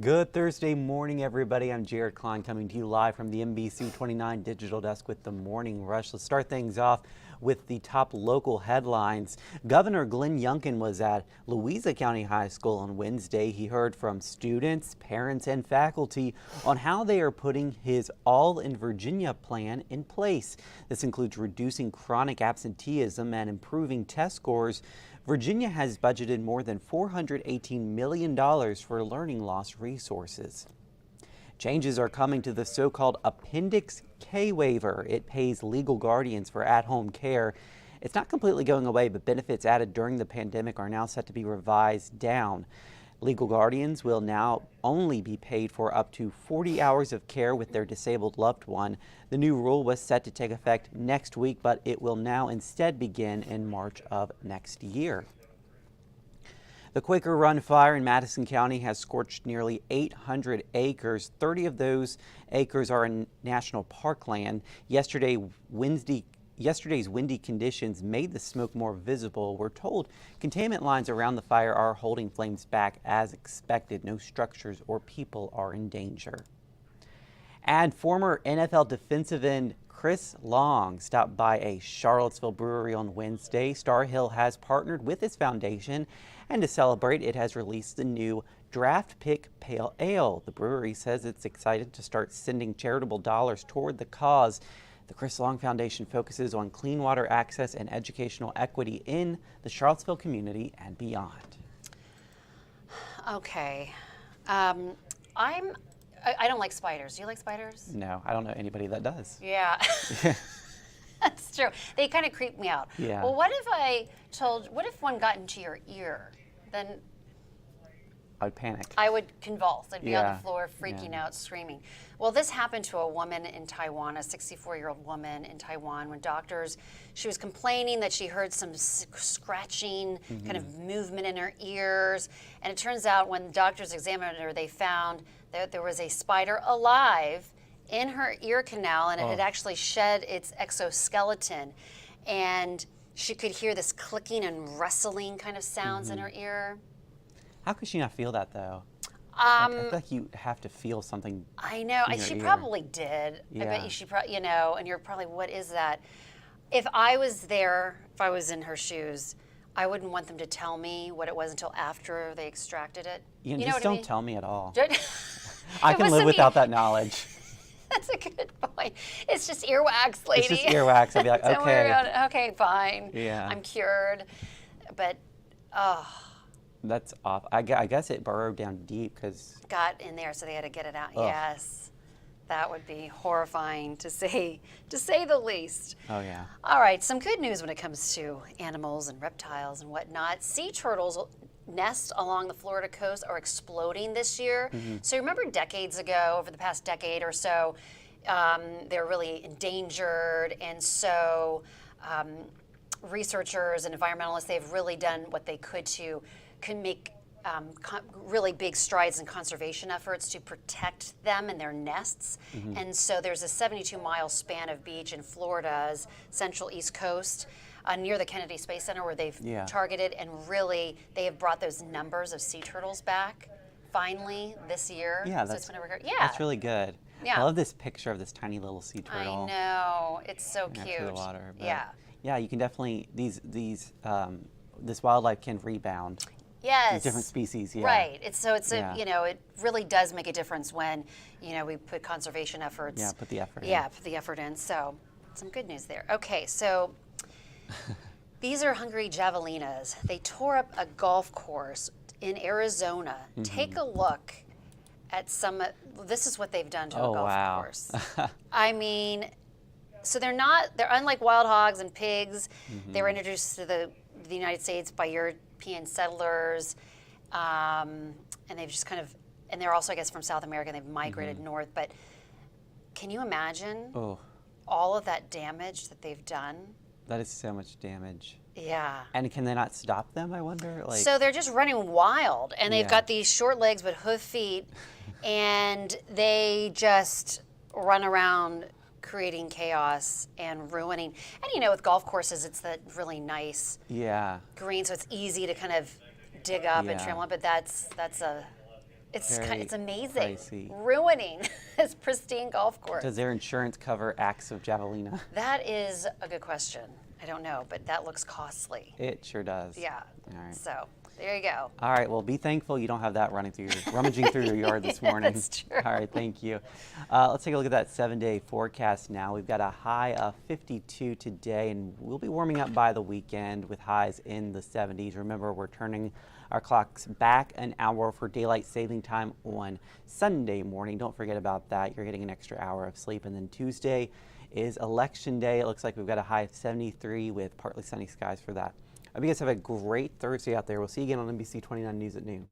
Good Thursday morning, everybody. I'm Jared Klein coming to you live from the NBC29 Digital Desk with the Morning Rush. Let's start things off with the top local headlines. Governor Glenn Youngkin was at Louisa County High School on Wednesday. He heard from students, parents, and faculty on how they are putting his All in Virginia plan in place. This includes reducing chronic absenteeism and improving test scores. Virginia has budgeted more than $418 million for learning loss resources. Changes are coming to the so-called Appendix K waiver. It pays legal guardians for at-home care. It's not completely going away, but benefits added during the pandemic are now set to be revised down. Legal guardians will now only be paid for up to 40 hours of care with their disabled loved one. The new rule was set to take effect next week, but it will now instead begin in March of next year. The Quaker Run fire in Madison County has scorched nearly 800 acres. 30 of those acres are in national parkland. Yesterday's windy conditions made the smoke more visible. We're told containment lines around the fire are holding flames back as expected. No structures or people are in danger. And former NFL defensive end Chris Long stopped by a Charlottesville brewery on Wednesday. Star Hill has partnered with his foundation, and to celebrate, it has released the new Draft Pick Pale Ale. The brewery says it's excited to start sending charitable dollars toward the cause. The Chris Long Foundation focuses on clean water access and educational equity in the Charlottesville community and beyond. Okay. I don't like spiders. Do you like spiders? No, I don't know anybody that does. Yeah. That's true. They kind of creep me out. Yeah. Well, what if one got into your ear? Then I would panic. I would convulse. I'd be on Yeah. the floor freaking out, screaming. Well, this happened to a woman in Taiwan, a 64-year-old woman in Taiwan, when she was complaining that she heard some scratching kind of movement in her ears. And it turns out when doctors examined her, they found that there was a spider alive in her ear canal, and it had actually shed its exoskeleton. And she could hear this clicking and rustling kind of sounds in her ear. How could she not feel that, though? I feel like you have to feel something. I know. in your She ear. probably did. I bet Yeah. you she probably, and you're probably, what is that? If I was there, if I was in her shoes, I wouldn't want them to tell me what it was until after they extracted it. You know just what don't I mean? tell me at all. Don't- I It can was live some without that knowledge. That's a good point. It's just earwax, lady. It's just earwax. I'll be like, Don't worry okay. about it. Okay, fine. Yeah. I'm cured. But, That's off. I guess it burrowed down deep because. got in there, so they had to get it out. Ugh. Yes. That would be horrifying to say the least. Oh yeah. All right, some good news when it comes to animals and reptiles and whatnot. Sea turtles nests along the Florida coast are exploding this year. So remember decades ago, over the past decade or so, they're really endangered, and so researchers and environmentalists, they've really done what they could to make really big strides in conservation efforts to protect them and their nests. And so there's a 72-mile span of beach in Florida's central east coast near the Kennedy Space Center where they've targeted, and really they have brought those numbers of sea turtles back finally this year. Yeah, so it's been a record. Yeah, that's really good. Yeah. I love this picture of this tiny little sea I turtle. know, it's so Next cute. to the water. But Yeah. you can definitely this wildlife can rebound. Yes. These different species. Yeah. Right. It's Yeah. it really does make a difference when, we put conservation efforts. Yeah, put the effort in. Yeah, put the effort in. So, some good news there. Okay, so these are hungry javelinas. They tore up a golf course in Arizona. Take a look at this is what they've done to a golf course. I mean, so they're unlike wild hogs and pigs. They were introduced to the United States by European settlers, and they've just and they're also, I guess, from South America, and they've migrated north. But can you imagine all of that damage that they've done? That is so much damage. Yeah. And can they not stop them, I wonder? So they're just running wild, and they've got these short legs but hoof feet, and they just run around creating chaos and ruining. And with golf courses, it's that really nice green, so it's easy to kind of dig up and trim up, but that's a It's amazing. pricey. Ruining this pristine golf course. Does their insurance cover acts of javelina? That is a good question. I don't know, but that looks costly. It sure does. Yeah. All right. So there you go. All right, well, be thankful you don't have that rummaging through your yard this morning. That's true. All right, thank you. Let's take a look at that 7-day forecast now. We've got a high of 52 today, and we'll be warming up by the weekend with highs in the 70s. Remember, we're turning our clocks back an hour for daylight saving time on Sunday morning. Don't forget about that. You're getting an extra hour of sleep. And then Tuesday is election day. It looks like we've got a high of 73 with partly sunny skies for that. I hope you guys have a great Thursday out there. We'll see you again on NBC 29 News at noon.